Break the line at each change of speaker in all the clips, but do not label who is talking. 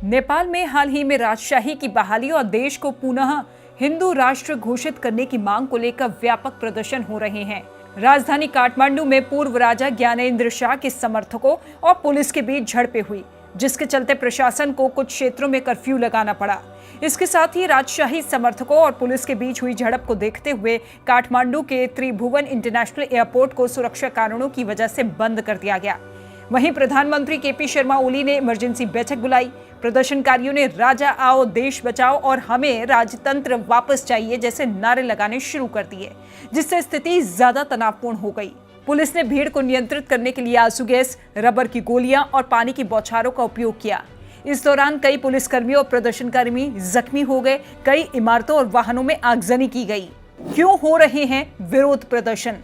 नेपाल में हाल ही में राजशाही की बहाली और देश को पुनः हिंदू राष्ट्र घोषित करने की मांग को लेकर व्यापक प्रदर्शन हो रहे हैं। राजधानी काठमांडू में पूर्व राजा ज्ञानेंद्र शाह के समर्थकों और पुलिस के बीच झड़पें हुई, जिसके चलते प्रशासन को कुछ क्षेत्रों में कर्फ्यू लगाना पड़ा। इसके साथ ही राजशाही समर्थकों और पुलिस के बीच हुई झड़प को देखते हुए काठमांडू के त्रिभुवन इंटरनेशनल एयरपोर्ट को सुरक्षा कारणों की वजह से बंद कर दिया गया। वहीं प्रधानमंत्री केपी शर्मा ओली ने इमरजेंसी बैठक बुलाई। प्रदर्शनकारियों ने राजा आओ, देश बचाओ और हमें राजतंत्र वापस चाहिए जैसे नारे लगाने शुरू कर दिए, जिससे स्थिति ज्यादा तनावपूर्ण हो गई। पुलिस ने भीड़ को नियंत्रित करने के लिए आंसू गैस, रबर की गोलियां और पानी की बौछारों का उपयोग किया। इस दौरान कई पुलिसकर्मी और प्रदर्शनकर्मी जख्मी हो गए। कई इमारतों और वाहनों में आगजनी की गई। क्यों हो रहे हैं विरोध प्रदर्शन?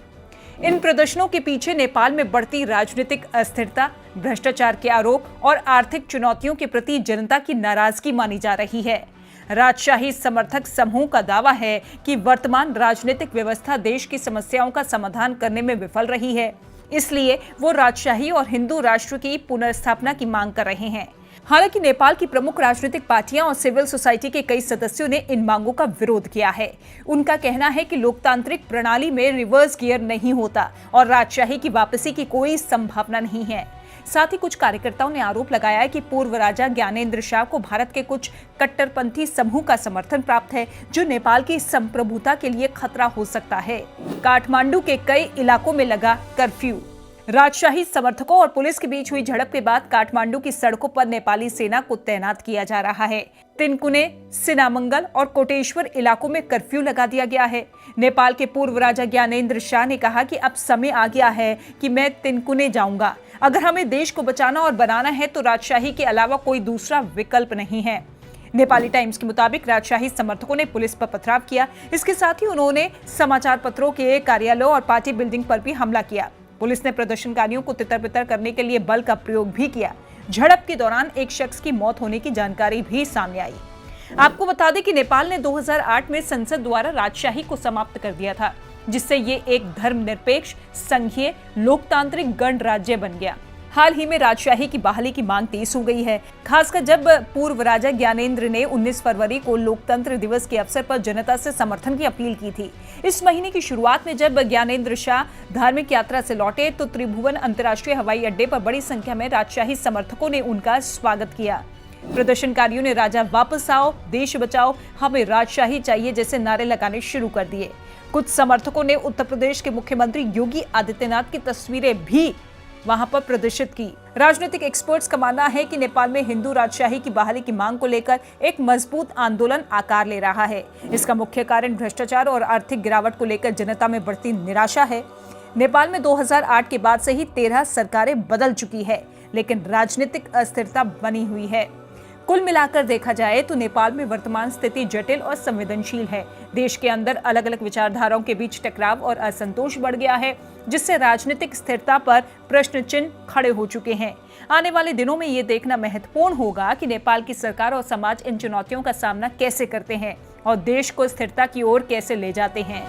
इन प्रदर्शनों के पीछे नेपाल में बढ़ती राजनीतिक अस्थिरता, भ्रष्टाचार के आरोप और आर्थिक चुनौतियों के प्रति जनता की नाराजगी मानी जा रही है। राजशाही समर्थक समूह का दावा है कि वर्तमान राजनीतिक व्यवस्था देश की समस्याओं का समाधान करने में विफल रही है, इसलिए वो राजशाही और हिंदू राष्ट्र की पुनर्स्थापना की मांग कर रहे हैं। हालांकि नेपाल की प्रमुख राजनीतिक पार्टियां और सिविल सोसाइटी के कई सदस्यों ने इन मांगों का विरोध किया है। उनका कहना है कि लोकतांत्रिक प्रणाली में रिवर्स गियर नहीं होता और राजशाही की वापसी की कोई संभावना नहीं है। साथ ही कुछ कार्यकर्ताओं ने आरोप लगाया है कि पूर्व राजा ज्ञानेंद्र शाह को भारत के कुछ कट्टरपंथी समूह का समर्थन प्राप्त है, जो नेपाल की संप्रभुता के लिए खतरा हो सकता है। काठमांडू के कई इलाकों में लगा कर्फ्यू। राजशाही समर्थकों और पुलिस के बीच हुई झड़प के बाद काठमांडू की सड़कों पर नेपाली सेना को तैनात किया जा रहा है। तिनकुने, सिनामंगल और कोटेश्वर इलाकों में कर्फ्यू लगा दिया गया है। नेपाल के पूर्व राजा ज्ञानेंद्र शाह ने कहा कि अब समय आ गया है कि मैं तिनकुने जाऊंगा। अगर हमें देश को बचाना और बनाना है तो राजशाही के अलावा कोई दूसरा विकल्प नहीं है। नेपाली टाइम्स के मुताबिक राजशाही समर्थकों ने पुलिस पर पथराव किया। इसके साथ ही उन्होंने समाचार पत्रों के कार्यालयों और पार्टी बिल्डिंग पर भी हमला किया। पुलिस ने प्रदर्शनकारियों को तितर-बितर करने के लिए बल का प्रयोग भी किया। झड़प के दौरान एक शख्स की मौत होने की जानकारी भी सामने आई। आपको बता दें कि नेपाल ने 2008 में संसद द्वारा राजशाही को समाप्त कर दिया था, जिससे ये एक धर्मनिरपेक्ष, संघीय, लोकतांत्रिक गणराज्य बन गया। हाल ही में राजशाही की बहाली की मांग तेज हो गई है, खासकर जब पूर्व राजा ज्ञानेंद्र ने 19 फरवरी को लोकतंत्र दिवस के अवसर पर जनता से समर्थन की अपील की थी। इस महीने की शुरुआत में जब ज्ञानेंद्र शाह धार्मिक यात्रा से लौटे तो त्रिभुवन अंतर्राष्ट्रीय हवाई अड्डे पर बड़ी संख्या में राजशाही समर्थकों ने उनका स्वागत किया। प्रदर्शनकारियों ने राजा वापस आओ, देश बचाओ, हमें राजशाही चाहिए जैसे नारे लगाने शुरू कर दिए। कुछ समर्थकों ने उत्तर प्रदेश के मुख्यमंत्री योगी आदित्यनाथ की तस्वीरें भी वहां पर प्रदर्शित की। राजनीतिक एक्सपर्ट्स का मानना है कि नेपाल में हिंदू राजशाही की बहाली की मांग को लेकर एक मजबूत आंदोलन आकार ले रहा है। इसका मुख्य कारण भ्रष्टाचार और आर्थिक गिरावट को लेकर जनता में बढ़ती निराशा है। नेपाल में 2008 के बाद से ही 13 सरकारें बदल चुकी है, लेकिन राजनीतिक अस्थिरता बनी हुई है। कुल मिलाकर देखा जाए तो नेपाल में वर्तमान स्थिति जटिल और संवेदनशील है। देश के अंदर अलग अलग विचारधाराओं के बीच टकराव और असंतोष बढ़ गया है, जिससे राजनीतिक स्थिरता पर प्रश्न चिन्ह खड़े हो चुके हैं। आने वाले दिनों में ये देखना महत्वपूर्ण होगा कि नेपाल की सरकार और समाज इन चुनौतियों का सामना कैसे करते हैं और देश को स्थिरता की ओर कैसे ले जाते हैं।